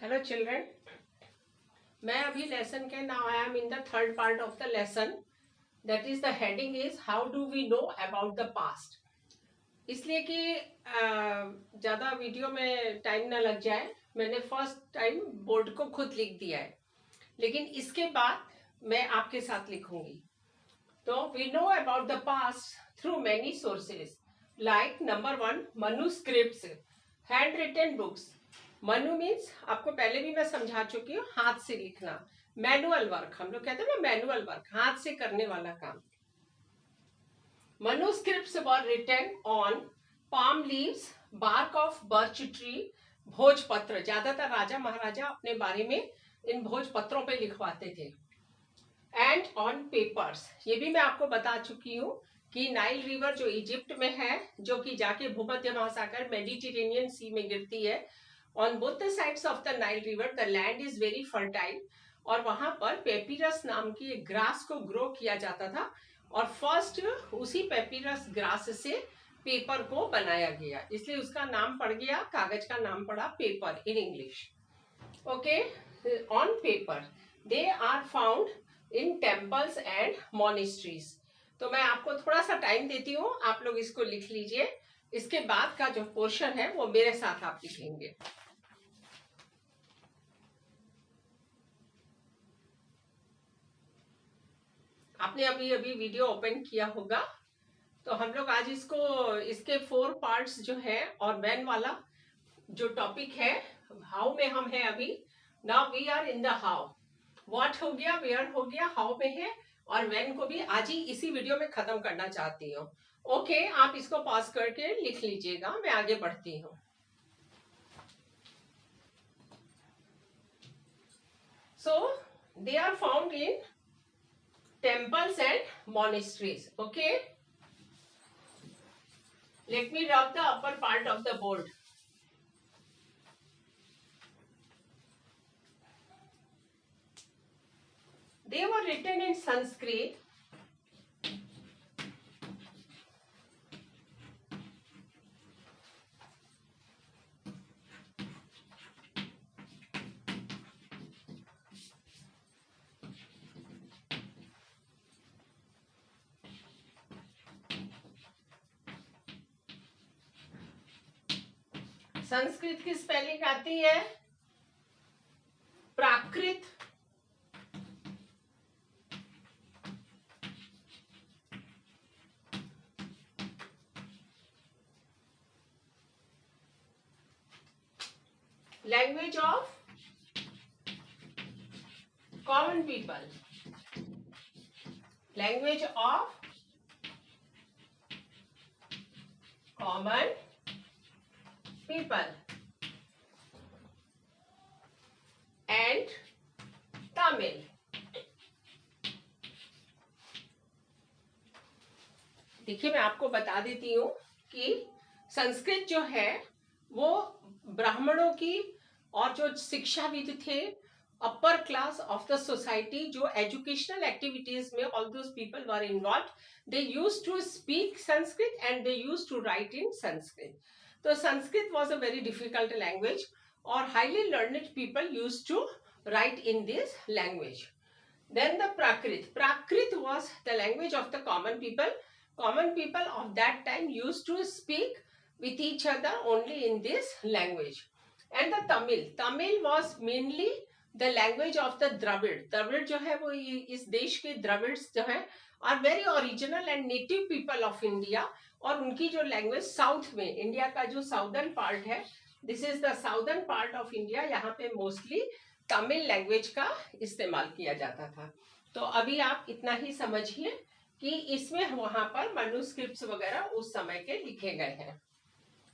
Hello children, मैं अभी lesson के now I am in the third part of the lesson, that is the heading is how do we know about the past. इसलिए कि ज़्यादा video में time ना लग जाए, मैंने फर्स्ट टाइम बोर्ड को खुद लिख दिया है, लेकिन इसके बाद मैं आपके साथ लिखूंगी। तो we know about the past through many sources like number 1 manuscripts, hand written books. Manu means आपको पहले भी मैं समझा चुकी हूँ, हाथ से लिखना। मैनुअल वर्क, हम लोग कहते हैं ना मैनुअल वर्क, हाथ से करने वाला काम। Manuscripts were written on palm leaves, bark of birch tree, bhojpatra. ज्यादातर राजा महाराजा अपने बारे में इन भोजपत्रों पे लिखवाते थे। एंड ऑन पेपर्स, ये भी मैं आपको बता चुकी हूँ कि नाइल रिवर जो इजिप्ट में है, जो कि जाके भूमध्य महासागर मेडिटेरेनियन सी में गिरती है, on both the sides of the Nile river the land is very fertile, और वहां पर पेपिरस नाम की एक ग्रास को ग्रो किया जाता था, और फर्स्ट उसी पेपिरस ग्रास से पेपर को बनाया गया, इसलिए उसका नाम पड़ गया, कागज का नाम पड़ा paper in English. Okay, on paper they are found in temples and monasteries. तो मैं आपको थोड़ा सा टाइम देती हूँ, आप लोग इसको लिख लीजिए। इसके बाद का जो पोर्शन है वो मेरे साथ आप लिखेंगे। आपने अभी अभी वीडियो ओपन किया होगा, तो हम लोग आज इसके 4 पार्ट्स जो है, और मैन वाला जो टॉपिक है, हाउ में हम है अभी। Now we are in the how. What हो गया, वेयर हो गया, हाउ में है, और व्हेन को भी आज ही इसी वीडियो में खत्म करना चाहती हूँ। ओके, आप इसको पॉज करके लिख लीजिएगा, मैं आगे बढ़ती हूँ। So they are found in temples and monasteries. Okay, let me rub the upper part of the board. They were written in Sanskrit. Sanskrit की स्पेलिंग आती है Prakrit, language of common people, language of common people, and Tamil. देखिए, मैं आपको बता देती हूँ कि संस्कृत जो है वो ब्राह्मणों की, और जो शिक्षाविद थे, upper class of the society, जो एजुकेशनल एक्टिविटीज में all those people were involved, they use to speak Sanskrit and they use to write in Sanskrit. तो Sanskrit was a very difficult language, और highly learned people use to write in this language. Then the Prakrit. Prakrit was the language of the common people. Common people of that time used to speak with each other only in this language. And the Tamil. Tamil was mainly the language of the Dravid. Dravid जो है वो इस देश के द्रविड्स जो है are very original and native people of India. और उनकी जो लैंग्वेज साउथ में, इंडिया का जो साउदर्न पार्ट है, this is the southern part of India, यहाँ पे मोस्टली तमिल लैंग्वेज का इस्तेमाल किया जाता था। तो अभी आप इतना ही समझिए कि इसमें वहां पर मैन्युस्क्रिप्ट्स वगैरह उस समय के लिखे गए हैं।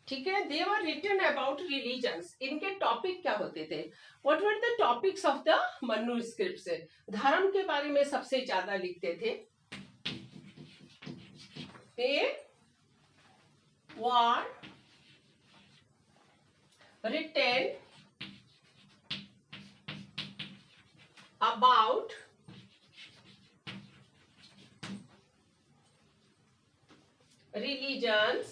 ठीक है, दे वर रिटन अबाउट रिलीजन्स। इनके टॉपिक क्या होते थे? What were the topics of the manuscripts? धर्म के बारे में सबसे ज्यादा लिखते थे। दे वर रिटन about religions,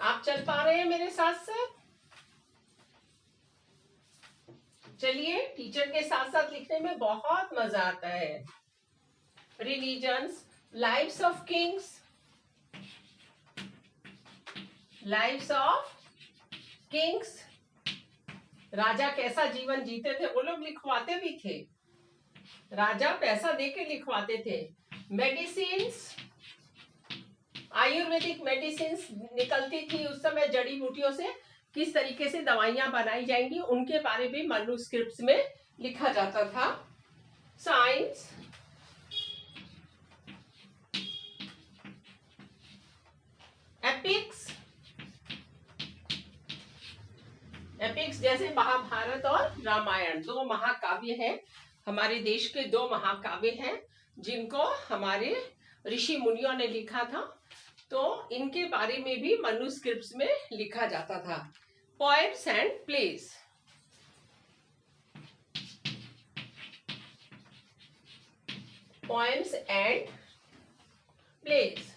आप आप चल पा रहे हैं मेरे साथ साथ? चलिए, टीचर के साथ साथ लिखने में बहुत मजा आता है। Religions, lives of kings, lives of kings, राजा कैसा जीवन जीते थे वो लोग लिखवाते भी थे, राजा पैसा देके लिखवाते थे। मेडिसिन्स, आयुर्वेदिक मेडिसिन्स निकलती थी उस समय, जड़ी बूटियों से किस तरीके से दवाइयां बनाई जाएंगी उनके बारे में मैन्युस्क्रिप्ट्स में लिखा जाता था। साइंस, एपिक्स, एपिक्स जैसे महाभारत और रामायण, दो महाकाव्य हैं, हमारे देश के दो महाकाव्य हैं जिनको हमारे ऋषि मुनियों ने लिखा था, तो इनके बारे में भी मैन्युस्क्रिप्ट्स में लिखा जाता था। Poems and place, poems and place,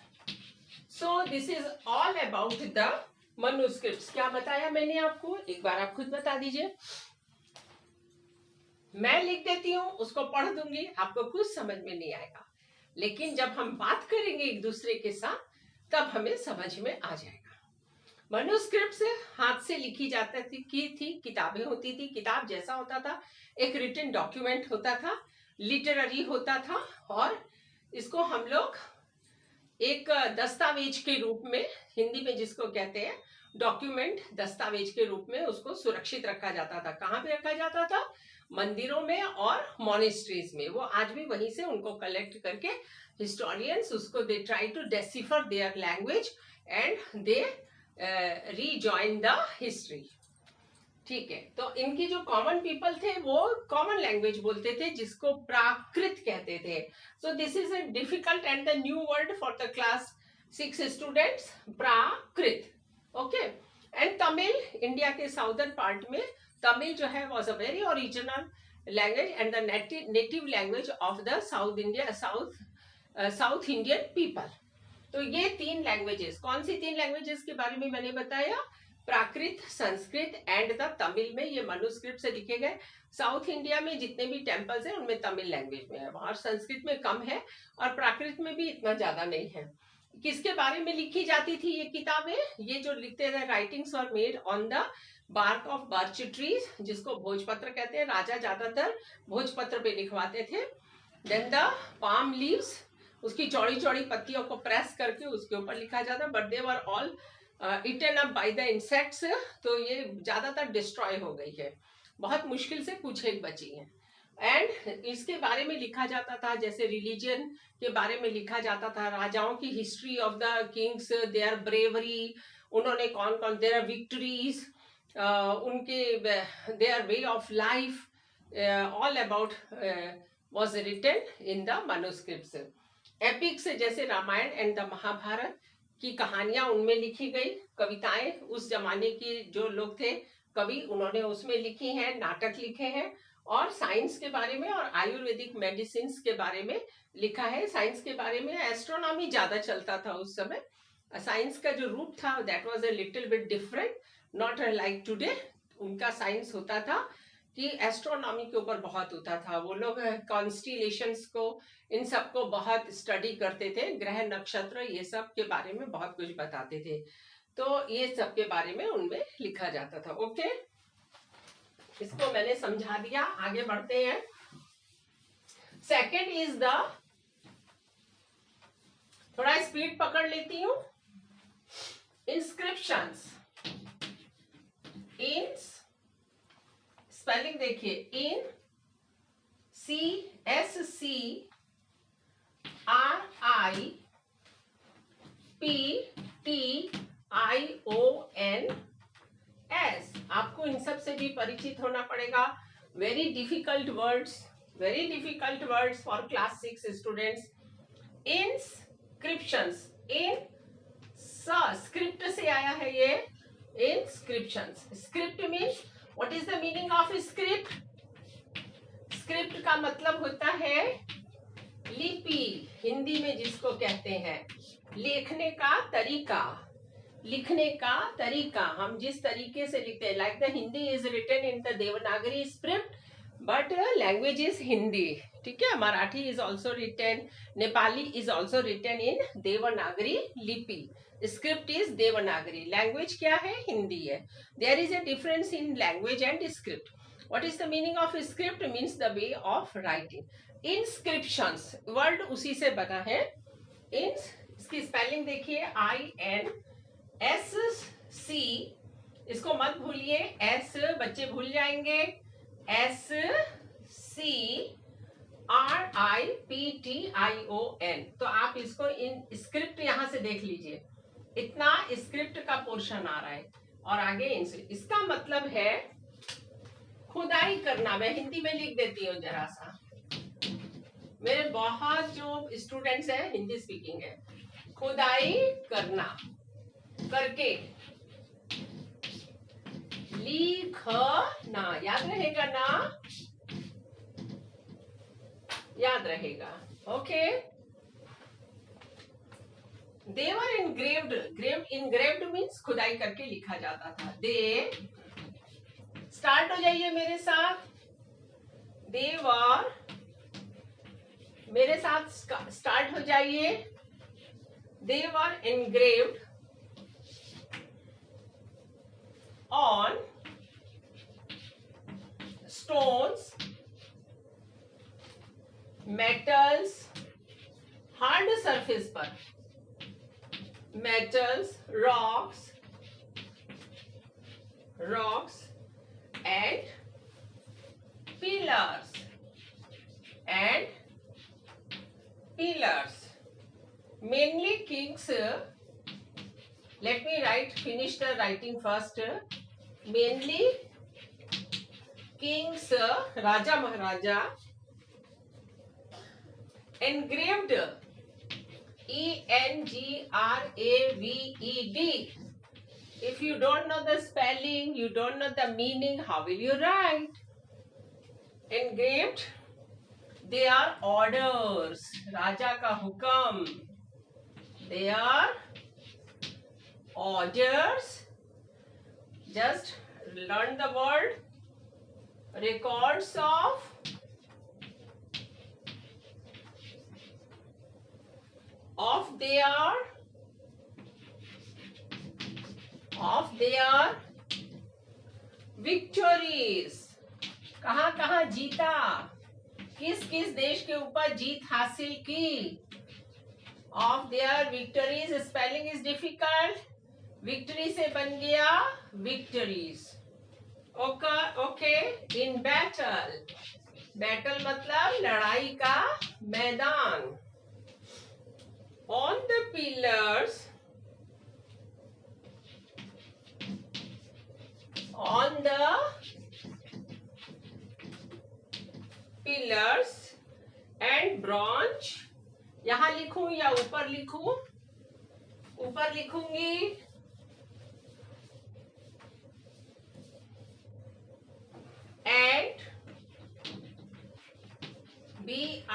so this is all about the manuscripts. क्या बताया मैंने आपको, एक बार आप खुद बता दीजिए। मैं लिख देती हूँ, उसको पढ़ दूंगी, आपको कुछ समझ में नहीं आएगा, लेकिन जब हम बात करेंगे एक दूसरे के साथ तब हमें समझ में आ जाएगा। मैन्युस्क्रिप्ट्स हाथ से लिखी जाती थी, किताबें होती थी, किताब जैसा होता था, एक रिटन डॉक्यूमेंट होता था, लिटरेरी होता था, और इसको हम लोग एक दस्तावेज के रूप में, हिंदी में जिसको कहते हैं डॉक्यूमेंट, दस्तावेज के रूप में उसको सुरक्षित रखा जाता था। कहाँ पे रखा जाता था? मंदिरों में और मॉनेस्ट्रीज में। वो आज भी वहीं से उनको कलेक्ट करके हिस्टोरियंस उसको they try to decipher their language and they rejoin the history. ठीक है, तो इनकी जो कॉमन पीपल थे वो कॉमन लैंग्वेज बोलते थे जिसको प्राकृत कहते थे। सो this is a difficult and the new word for the class 6 students, Prakrit. Okay, and Tamil, India के साउदर्न पार्ट में तमिल जो है was a very original language and the native language of the south India, south Indian people. तो ये तीन languages, कौन सी तीन languages के बारे में मैंने बताया? प्राकृत, संस्कृत एंड द तमिल में ये मैन्युस्क्रिप्ट से लिखे गए। साउथ इंडिया में जितने भी टेम्पल्स हैं उनमें तमिल लैंग्वेज में है, और संस्कृत में कम है, और प्राकृत में भी इतना ज्यादा नहीं है। किसके बारे में लिखी जाती थी ये किताबें? ये जो लिखते थे, writings are made on the bark of birch trees, जिसको भोजपत्र कहते हैं। राजा ज्यादातर भोजपत्र पे लिखवाते थे। देन द पाम लीव्स, उसकी चौड़ी चौड़ी पत्तियों को प्रेस करके उसके ऊपर लिखा जाता, but they were all eaten up by the insects, तो ये ज्यादातर डिस्ट्रॉय हो गई है, बहुत मुश्किल से कुछ एक बची है। एंड इसके बारे में लिखा जाता था, जैसे रिलीजन के बारे में लिखा जाता था, राजाओं की history of the kings, their bravery, उन्होंने कौन कौन, देयर विक्ट्रीज, उनके their way of life, all about was written in the manuscripts. Epics जैसे रामायण एंड द महाभारत की कहानियां उनमें लिखी गई, कविताएं उस जमाने की जो लोग थे कवि, उन्होंने उसमें लिखी हैं, नाटक लिखे हैं, और साइंस के बारे में और आयुर्वेदिक मेडिसिन के बारे में लिखा है। साइंस के बारे में एस्ट्रोनॉमी ज्यादा चलता था उस समय, साइंस का जो रूप था that was a little bit different, not like today. उनका साइंस होता था कि एस्ट्रोनॉमी के ऊपर बहुत होता था, वो लोग कॉन्स्टिलेशंस को, इन सब को बहुत स्टडी करते थे, ग्रह नक्षत्र ये सब के बारे में बहुत कुछ बताते थे, तो ये सब के बारे में उनमें लिखा जाता था। ओके, इसको मैंने समझा दिया, आगे बढ़ते हैं। सेकंड इज द, थोड़ा स्पीड पकड़ लेती हूं, इंस्क्रिप्शंस। इन स्पेलिंग देखिए, इन CSCRIPTIONS, आपको इन सब से भी परिचित होना पड़ेगा। Very difficult words for class 6 students. Inscriptions, in script से आया है ये, inscriptions. Script means, what is the meaning of script? Script का मतलब होता है लिपि, हिंदी में जिसको कहते हैं लिखने का तरीका। लिखने का तरीका, हम जिस तरीके से लिखते हैं, like the Hindi is written in the Devanagari script but language is Hindi, ठीक है। Marathi is also written, Nepali is also written in Devanagari लिपि, स्क्रिप्ट इज देवनागरी, लैंग्वेज क्या है, हिंदी है। There is a difference in language and script. What is the meaning of script? Means the way of writing. Inscriptions word उसी से बना है। इन इसकी spelling देखिए, INSC, इसको मत भूलिए, एस बच्चे भूल जाएंगे, SCRIPTION। तो आप इसको इन स्क्रिप्ट यहां से देख लीजिए, इतना स्क्रिप्ट का पोर्शन आ रहा है और आगे इसका मतलब है खुदाई करना। मैं हिंदी में लिख देती हूँ जरा सा, मेरे बहुत जो स्टूडेंट्स हैं हिंदी स्पीकिंग है। खुदाई करना, करके लिखना, याद रहेगा ना, याद रहेगा, ओके। देवर इनग्रेव्ड, इनग्रेव्ड मीन्स खुदाई करके लिखा जाता था। दे, स्टार्ट हो जाइए मेरे साथ, देवर, मेरे साथ स्टार्ट हो जाइए। They were engraved on stones, metals, hard surface पर, metals, rocks and pillars mainly kings. Let me finish the writing first. Mainly kings, raja maharaja, engraved, ENGRAVED. If you don't know the spelling, you don't know the meaning, how will you write? Engraved, they are orders, राजा का हुक्म, they are orders. Just learn the word. Records of their victories. कहाँ कहाँ जीता, किस किस देश के ऊपर जीत हासिल की। Of their victories, spelling is difficult. Victory से बन गया victories. Okay. In battle, battle मतलब लड़ाई का मैदान। On the pillars, and bronze, यहां लिखूं या ऊपर लिखूं? ऊपर लिखूंगी। and BRONZE,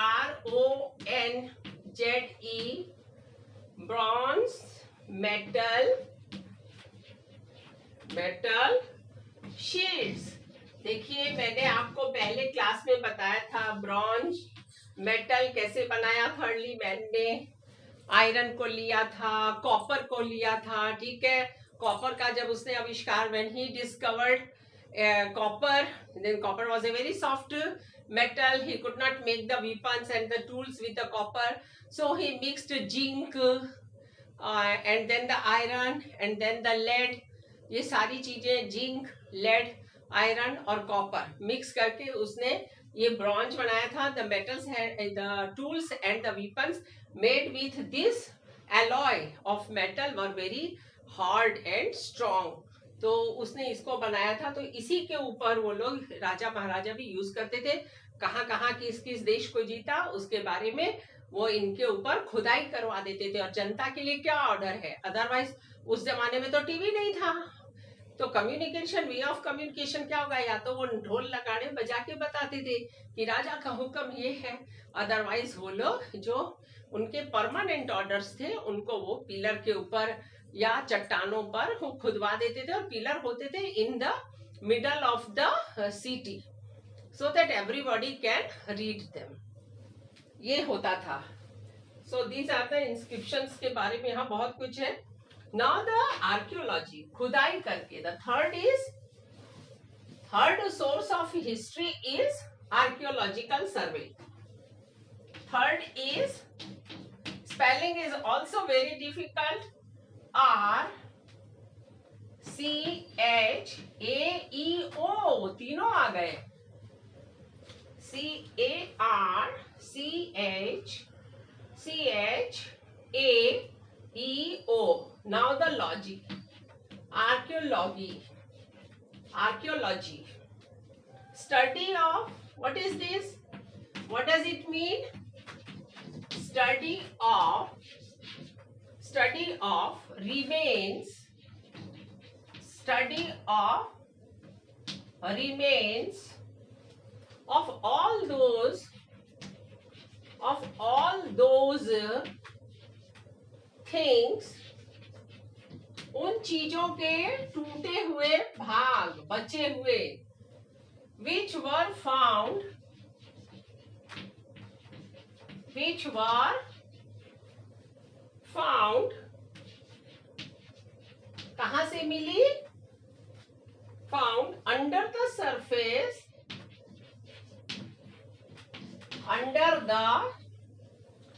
bronze, metal shields. देखिए मैंने आपको पहले क्लास में बताया था ब्रॉन्ज मेटल कैसे बनाया था। अर्ली मैन ने आयरन को लिया था, कॉपर को लिया था, ठीक है। कॉपर का जब उसने आविष्कार, when he discovered copper, then copper was a very soft metal, he could not make the weapons and the tools with the copper, so he mixed zinc and then the iron and then the lead, ये सारी चीजें zinc, lead, iron और copper mix करके उसने ये bronze बनाया था। The metals the tools and the weapons made with this alloy of metal were very hard and strong, तो उसने इसको बनाया था। तो इसी के ऊपर वो लोग राजा महाराजा भी यूज करते थे। कहाँ कहाँ किस किस देश को जीता उसके बारे में वो इनके ऊपर खुदाई करवा देते थे। और जनता के लिए क्या ऑर्डर है, अदरवाइज उस जमाने में तो टीवी नहीं था, तो कम्युनिकेशन, वे ऑफ कम्युनिकेशन क्या होगा, या तो वो ढोल लगाने बजा के बताते थे कि राजा का हुक्म ये है, अदरवाइज वो लोग जो उनके परमानेंट ऑर्डर्स थे उनको वो पिलर के ऊपर या चट्टानों पर वो खुदवा देते थे और पिलर होते थे in the middle of the city, so that everybody can read them. ये होता था। So these are the inscriptions के बारे में यहाँ बहुत कुछ है। नाउ द आर्कियोलॉजी, खुदाई करके। The third source of history is archaeological survey. Third is, spelling is also very difficult, R C H A E O, तीनों आ गए। C A R C H C H A E O. Now the logic. Archaeology. Study of, what is this? What does it mean? Study of remains. Study of remains of all those things, उन चीजों के टूटे हुए भाग, बचे हुए, which were found कहां से मिली? Found under the surface,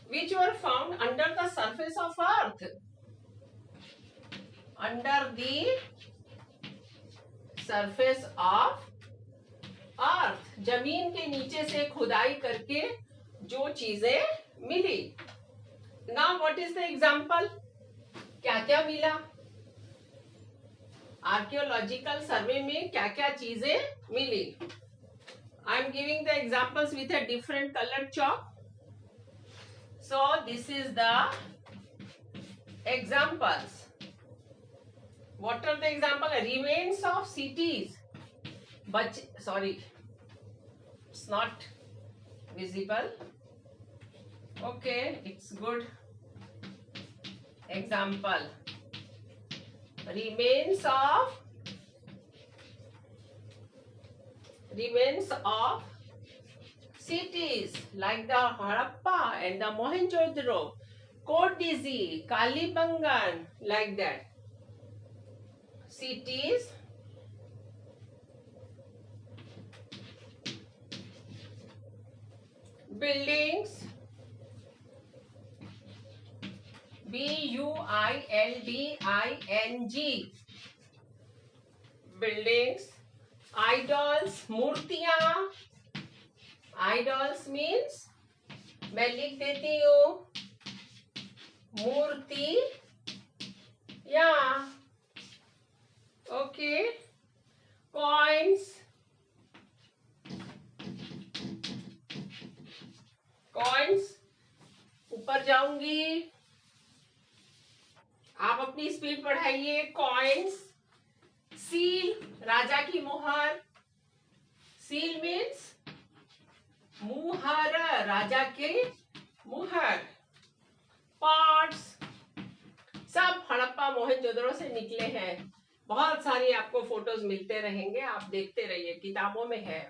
which were found under the surface of earth, under the surface of earth, जमीन के नीचे से खुदाई करके जो चीजें मिली। Now what is the example? क्या क्या मिला? आर्कियोलॉजिकल सर्वे में क्या क्या चीजें मिली? I am giving the examples with a different colored chalk. So this is the examples. What are the examples? Remains of cities. But sorry, it's not visible. Okay, it's good. Example. Remains of cities like the Harappa and the Mohenjo-daro, Kodisi, Kalibangan, like that. Cities, buildings, building, buildings, idols, मूर्तियां, idols means, मैं लिख देती हूँ, मूर्ति या, okay, coins, ऊपर जाऊंगी, आप अपनी स्पीड बढ़ाइए। कॉइन्स, सील, राजा की मुहर, सील मीन्स मुहर, राजा के मुहर। पॉट्स, सब हड़प्पा मोहनजोदड़ो से निकले हैं। बहुत सारी आपको फोटोज मिलते रहेंगे, आप देखते रहिए, किताबों में है।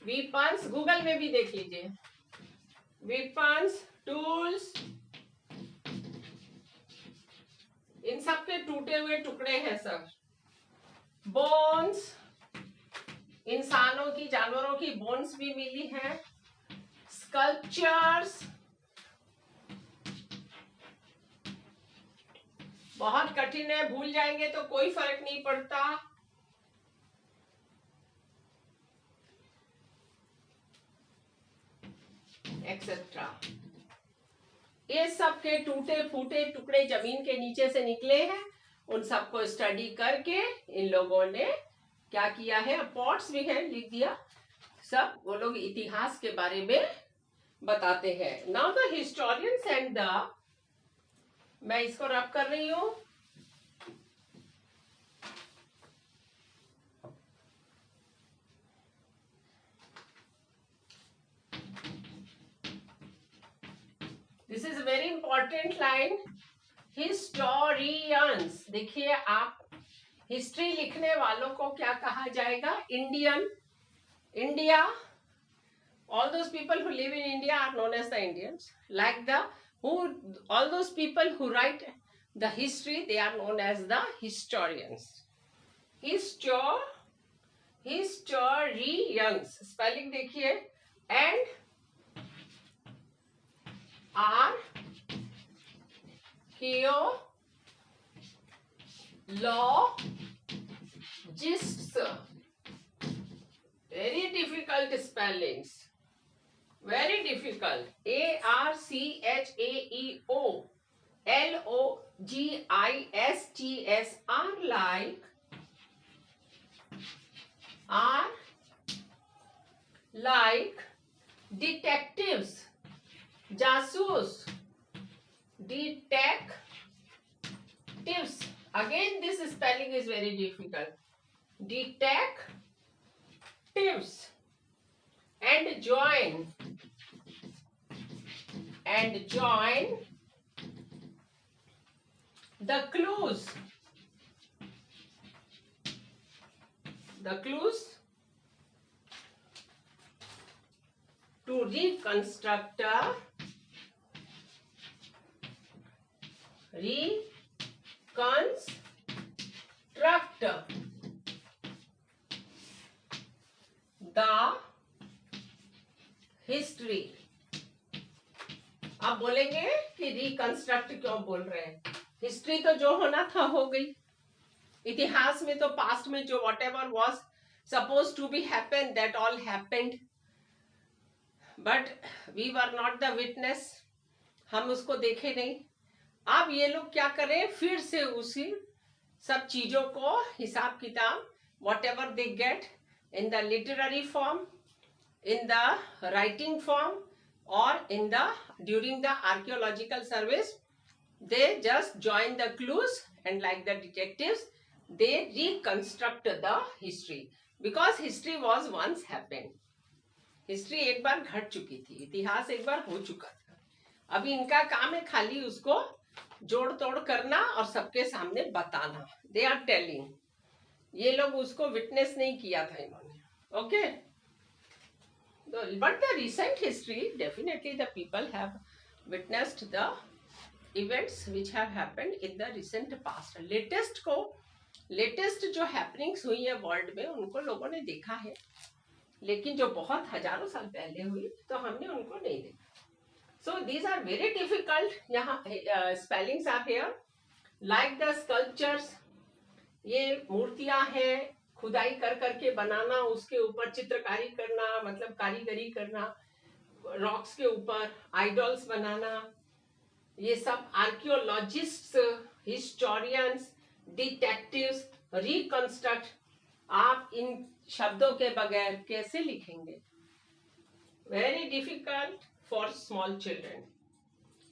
वीपन्स, गूगल में भी देख लीजिए। वीपन्स, टूल्स, इन सब के टूटे हुए टुकड़े हैं सब। बोन्स, इंसानों की, जानवरों की बोन्स भी मिली हैं। स्कल्पचर्स, बहुत कठिन है, भूल जाएंगे तो कोई फर्क नहीं पड़ता। एक्सेट्रा, ये सब के टूटे फूटे टुकड़े जमीन के नीचे से निकले हैं। उन सबको स्टडी करके इन लोगों ने क्या किया है, पॉट्स भी है, लिख दिया। सब वो लोग इतिहास के बारे में बताते हैं। Now the historians and the, मैं इसको रब कर रही हूं। This is a very important line. Historians. देखिए आप, हिस्ट्री लिखने वालों को क्या कहा जाएगा? Indian. India, all those people who live in India are known as the Indians. Like all those people who write the history, they are known as the historians. Historians spelling देखिए, and archaeologists. Very difficult spellings. Very difficult. ARCHAEOLOGISTS are like detectives, jasus, detectives. Again this spelling is very difficult. Detectives. And join the clues to reconstruct the history. आप बोलेंगे कि reconstruct क्यों बोल रहे हैं? History तो जो होना था हो गई। इतिहास में तो पास्ट में जो whatever was supposed to be happen, that all happened, but we were not the witness. हम उसको देखे नहीं। अब ये लोग क्या करें, फिर से उसी सब चीजों को हिसाब किताब whatever they get in the literary form, in the writing form, or in the during the archaeological service, they just join the clues and like the detectives they reconstruct the history, because history was once happened. History एक बार घट चुकी थी, इतिहास एक बार हो चुका था। अभी इनका काम है खाली उसको जोड़ तोड़ करना और सबके सामने बताना। They are telling. ये लोग उसको विटनेस नहीं किया था इन्होंने। Okay, but the recent history, definitely the people have witnessed the events which have happened in the recent past. Latest जो हैपनिंग्स हुई है वर्ल्ड में उनको लोगों ने देखा है, लेकिन जो बहुत हजारों साल पहले हुई तो हमने उनको नहीं देखा। So these are very difficult. यहाँ spellings are here, like the sculptures. ये मूर्तियां हैं, खुदाई कर करके बनाना, उसके ऊपर चित्रकारी करना, मतलब कारीगरी करना, रॉक्स के ऊपर आइडल्स बनाना, ये सब आर्कियोलॉजिस्ट्स, हिस्टोरियंस, डिटेक्टिव्स, रिकंस्ट्रक्ट। आप इन शब्दों के बगैर कैसे लिखेंगे? Very difficult for small children,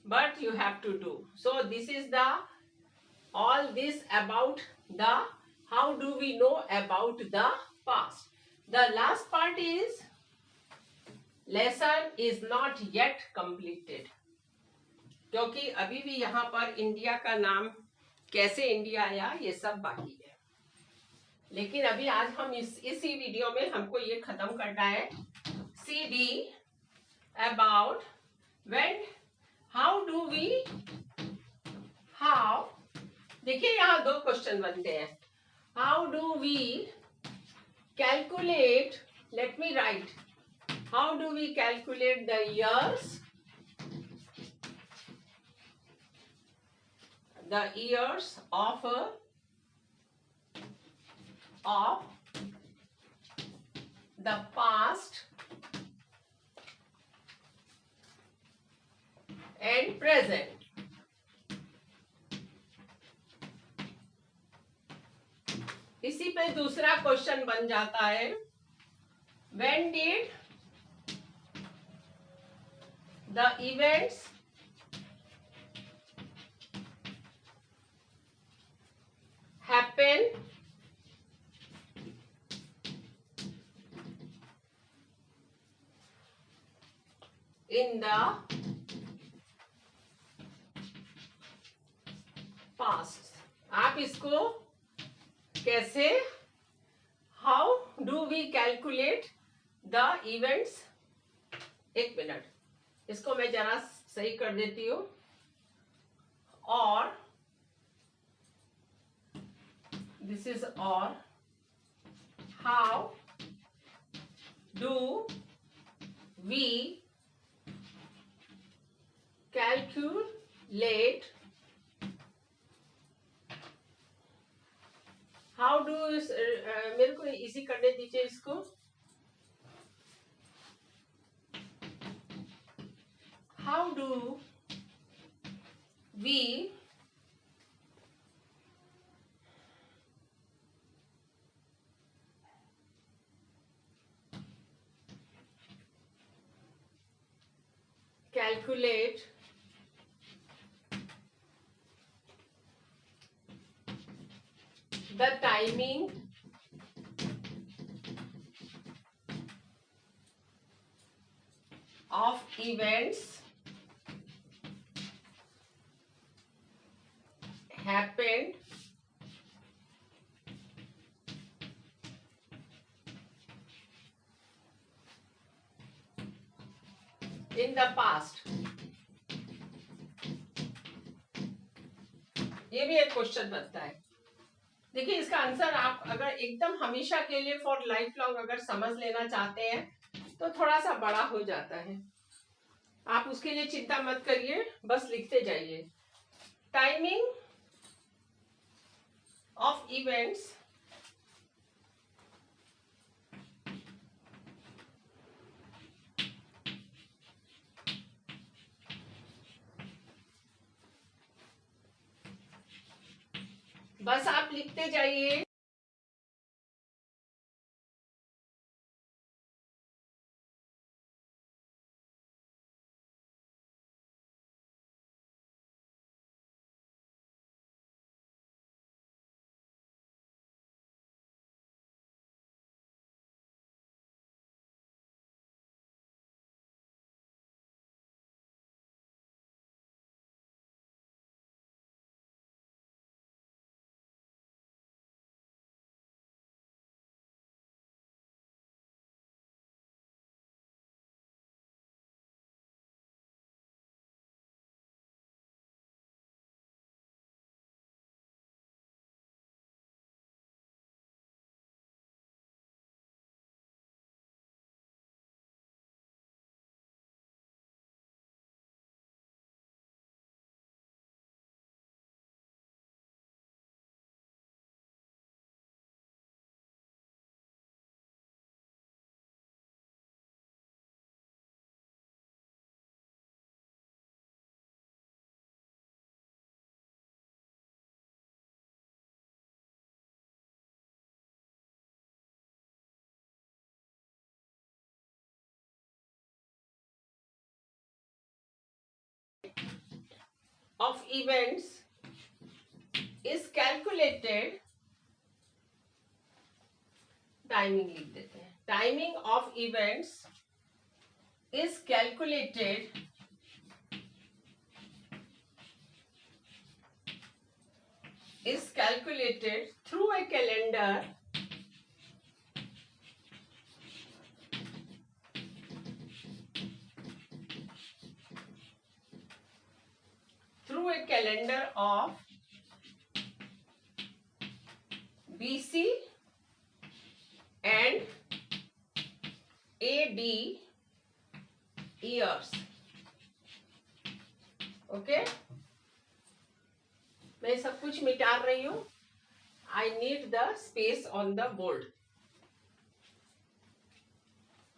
but you have to do. So this is the all this about the how do we know about the past. The last part is lesson is not yet completed, क्योंकि अभी भी यहाँ पर India का नाम कैसे India आया ये सब बाकी है। लेकिन अभी आज हम इसी वीडियो में हमको ये खत्म करना है, CD about when how do we how देखिए यहाँ दो क्वेश्चन बनते हैं। How do we calculate, let me write, how do we calculate the years of the past and present. इसी पे दूसरा क्वेश्चन बन जाता है, when did the events happen in the past. आप इसको कैसे, how do we calculate the events? एक मिनट, इसको मैं जरा सही कर देती हूँ. और this is or. How do we calculate, how do मेरे को इजी करने दीजिए इसको. How do we calculate the timing of events happened in the past. ये भी एक क्वेश्चन बनता है. देखिए इसका आंसर आप अगर एकदम हमेशा के लिए फॉर लाइफ लॉन्ग अगर समझ लेना चाहते हैं तो थोड़ा सा बड़ा हो जाता है. आप उसके लिए चिंता मत करिए, बस लिखते जाइए. टाइमिंग ऑफ इवेंट्स बस आप लिखते जाइए. of events is calculated. Timing लिख देते हैं. Timing of events is calculated through a calendar of BC and AD years. Okay, मैं सब कुछ मिटा रही हूं. I need the space on the board.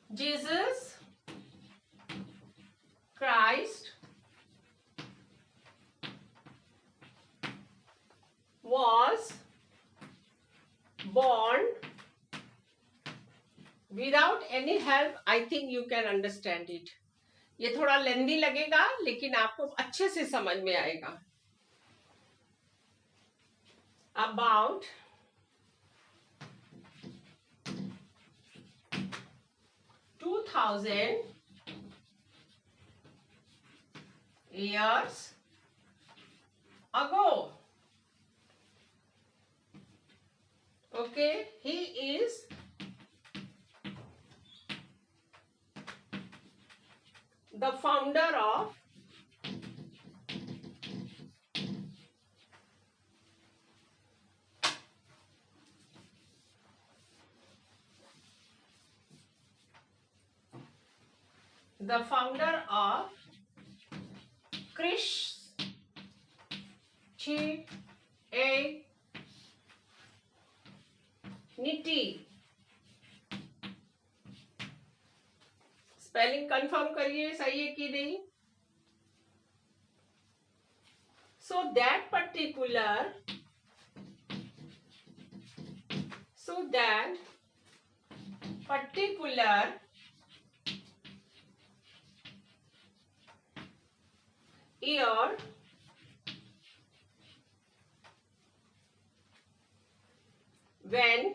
Jesus Christ was born without any help. I think you can understand it. ये थोड़ा लेंदी लगेगा लेकिन आपको अच्छे से समझ में आएगा. About 2000 years ago. Okay, he is the founder of Christianity. Spelling confirm करिए सही है कि नहीं. So that particular year when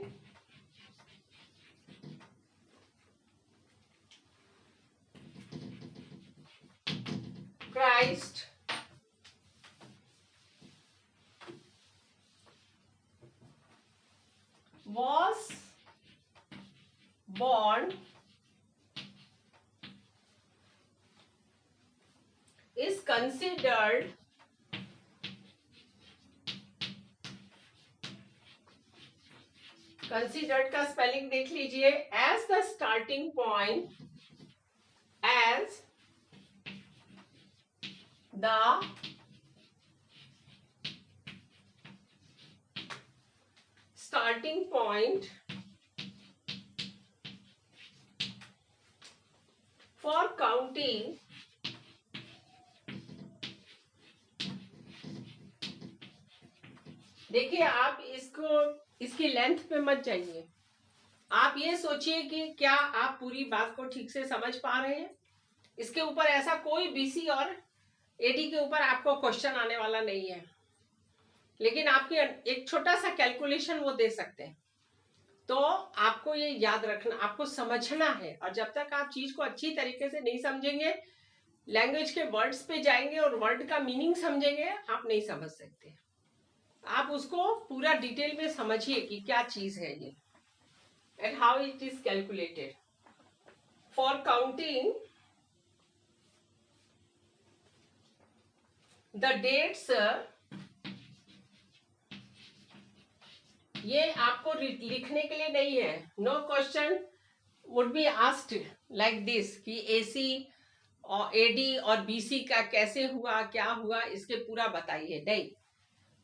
Christ was born is considered का स्पेलिंग देख लीजिए. As the starting point, as the starting point for counting देखिए, आप इसकी लेंथ पे मत जाइए. आप ये सोचिए कि क्या आप पूरी बात को ठीक से समझ पा रहे हैं. इसके ऊपर ऐसा कोई बीसी और एडी के ऊपर आपको क्वेश्चन आने वाला नहीं है, लेकिन आपके एक छोटा सा कैलकुलेशन वो दे सकते हैं. तो आपको ये याद रखना, आपको समझना है. और जब तक आप चीज को अच्छी तरीके से नहीं समझेंगे, लैंग्वेज के वर्ड्स पे जाएंगे और वर्ड का मीनिंग समझेंगे, आप नहीं समझ सकते. आप उसको पूरा डिटेल में समझिए कि क्या चीज है ये and how it is calculated. For counting the dates, ये आपको लिखने के लिए नहीं है. No question would be asked like this कि एसी और एडी और बीसी का कैसे हुआ, क्या हुआ, इसके पूरा बताइए. नहीं,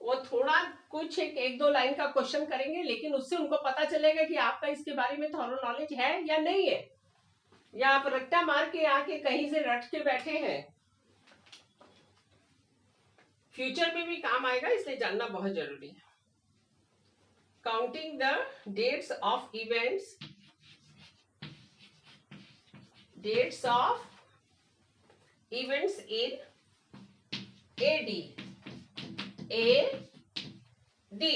वो थोड़ा कुछ एक दो लाइन का क्वेश्चन करेंगे, लेकिन उससे उनको पता चलेगा कि आपका इसके बारे में थॉरो नॉलेज है या नहीं है, या आप रट्टा मार के आके कहीं से रट के बैठे हैं. फ्यूचर में भी काम आएगा, इसलिए जानना बहुत जरूरी है. Counting the dates of events, in AD, AD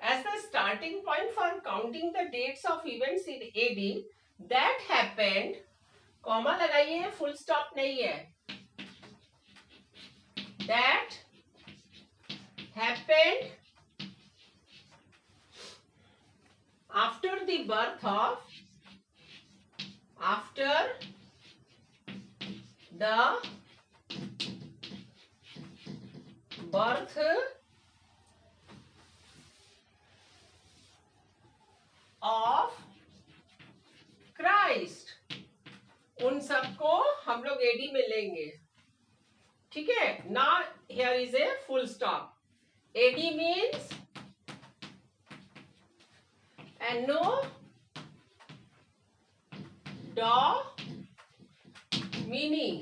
as the starting point for counting the dates of events in AD that happened, comma लगाइए, फुल स्टॉप नहीं है. that happened after the birth of Christ. उन सबको हम लोग AD में लेंगे. ठीक है ना. Here is a full stop. AD means anno meaning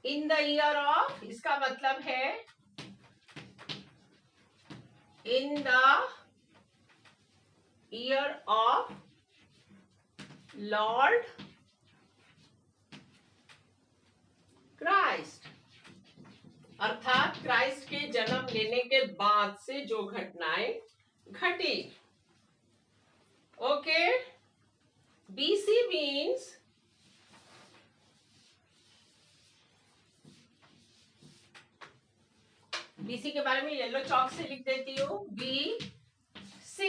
in the year of, इसका मतलब है in the year of lord Christ, अर्थात क्राइस्ट के जन्म लेने के बाद से जो घटनाएं घटी. ओके. बीसी मीन्स BC के बारे में येलो चॉक से लिख देती हूँ, BC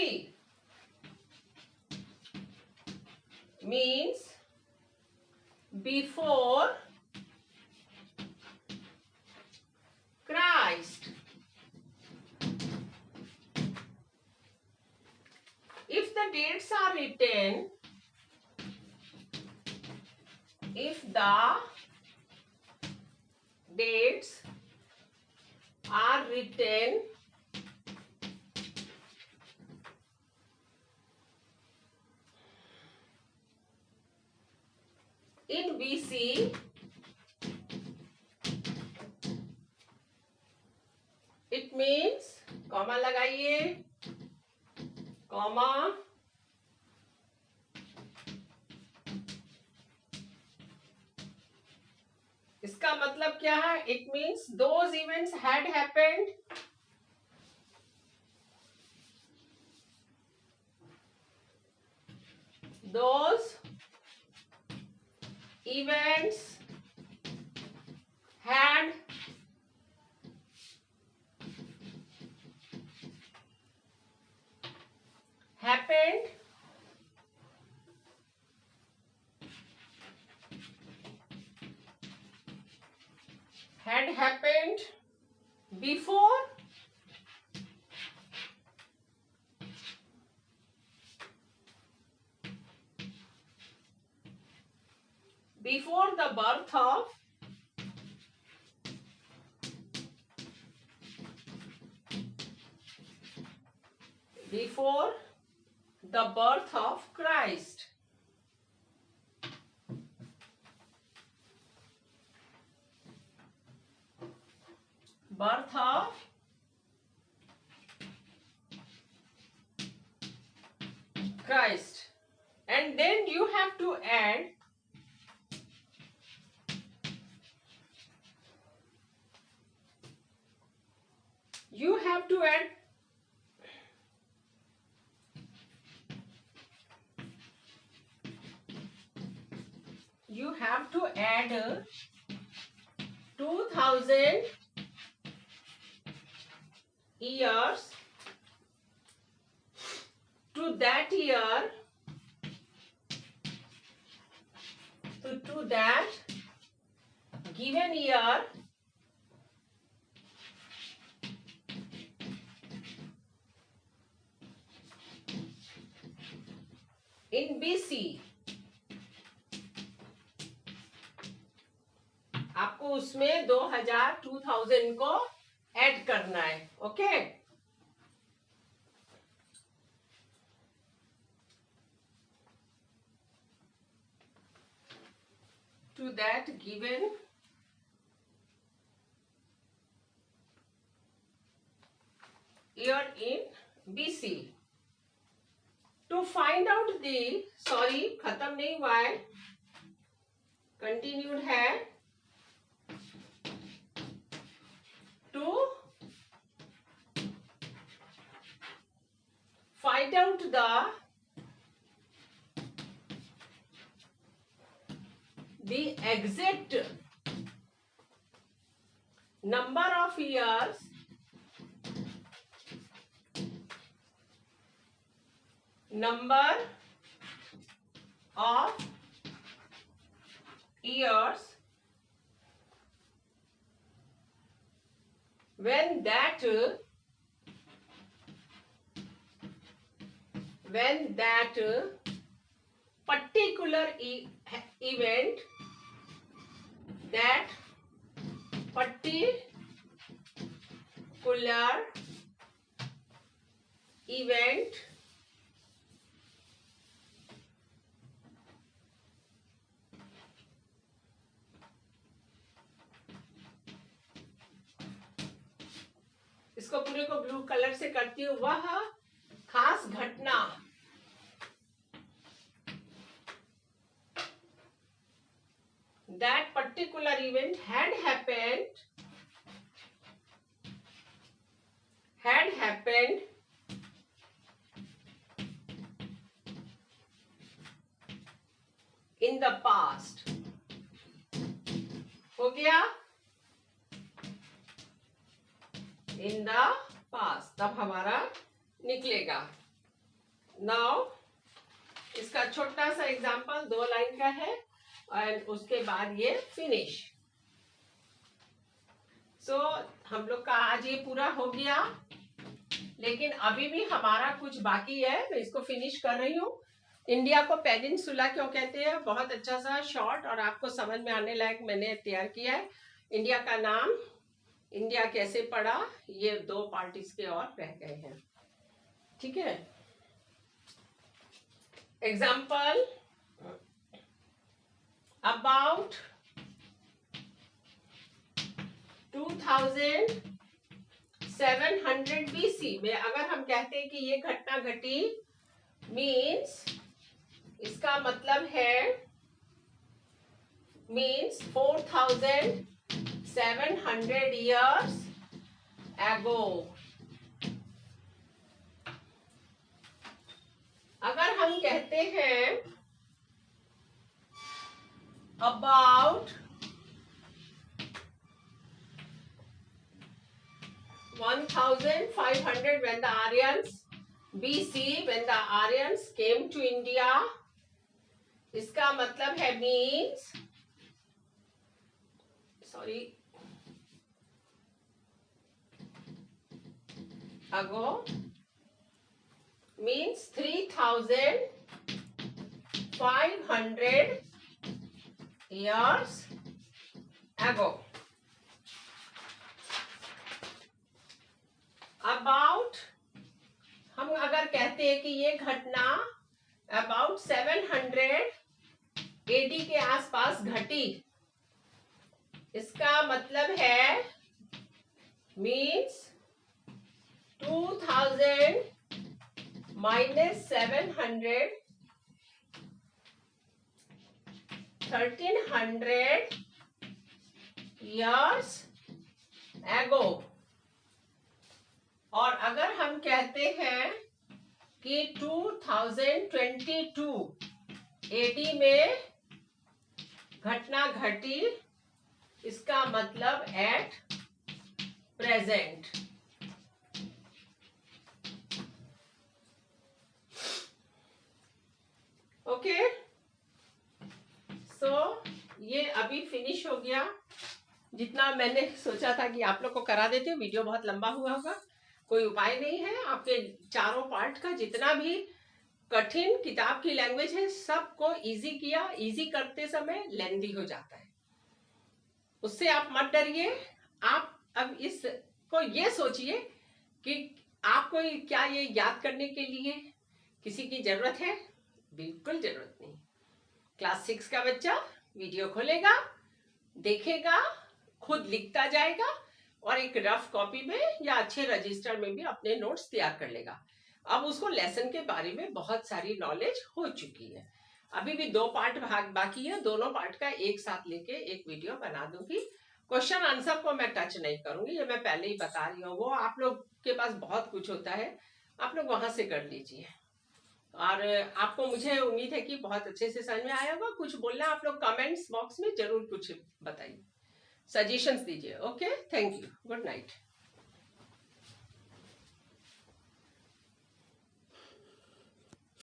means before Christ. If the dates are written, if the dates are written in BC, it means, comma लगाइए, कॉमा, इसका मतलब क्या है? It means those events had happened those events had happened before the birth of Christ. Birth of Christ. And then you have to add you have to add 2000 years to that year, to that given year in BC. आपको उसमें 2000 को add करना है. Okay, to that given year in BC. To find out the, sorry खत्म नहीं हुआ है, continued है. To find out the exact number of years when that particular event इसको पूरे को ब्लू कलर से करती हूँ. वह खास घटना that particular event had happened in the past. हो गया? इन द पास्ट, तब हमारा निकलेगा। नाउ इसका छोटा सा एग्जांपल 2 लाइन का है और उसके बाद ये फिनिश। सो हम लोग का आज ये पूरा हो गया, लेकिन अभी भी हमारा कुछ बाकी है, मैं इसको फिनिश कर रही हूँ। इंडिया को पेनिनसुला क्यों कहते हैं, बहुत अच्छा सा शॉर्ट और आपको समझ में आने लायक मैंने तैयार किया है। इंडिया का नाम, इंडिया कैसे पड़ा, ये 2 पार्ट इसके और रह गए हैं, ठीक है। एग्जाम्पल, अबाउट 2700 BC में अगर हम कहते हैं कि ये घटना घटी, मीन्स इसका मतलब है 4700 years ago। अगर हम कहते हैं about 1500 when the Aryans, BC when the Aryans came to India, इसका मतलब है means, sorry, ago means 3500 years ago। About हम अगर कहते हैं कि ये घटना अबाउट 700 AD के आसपास घटी, इसका मतलब है मीन्स 2000 - 700 1300 years ago। और अगर हम कहते हैं कि 2022 AD में घटना घटी, इसका मतलब एट प्रेजेंट। ओके, सो ये अभी फिनिश हो गया। जितना मैंने सोचा था कि आप लोग को करा देती हूँ, वीडियो बहुत लंबा हुआ होगा, कोई उपाय नहीं है। आपके चारों पार्ट का जितना भी कठिन किताब की लैंग्वेज है, सबको इजी किया। इजी करते समय लेंदी हो जाता है, उससे आप मत डरिए। आप अब इसको ये सोचिए कि आपको क्या ये याद करने के लिए किसी की जरूरत है? बिल्कुल जरूरत नहीं। क्लास 6 का बच्चा वीडियो खोलेगा, देखेगा, खुद लिखता जाएगा और एक रफ कॉपी में या अच्छे रजिस्टर में भी अपने नोट्स तैयार कर लेगा। अब उसको लेसन के बारे में बहुत सारी नॉलेज हो चुकी है। अभी भी 2 पार्ट बाकी है, दोनों पार्ट का एक साथ लेके एक वीडियो बना दूंगी। क्वेश्चन आंसर को मैं टच नहीं करूंगी, ये मैं पहले ही बता रही हूँ। वो आप लोग के पास बहुत कुछ होता है, आप लोग वहां से कर लीजिए। और आपको, मुझे उम्मीद है कि बहुत अच्छे से समझ में आया होगा। कुछ बोलना आप लोग कमेंट्स बॉक्स में जरूर कुछ बताइए, सजेशंस दीजिए। Okay, thank you, good night.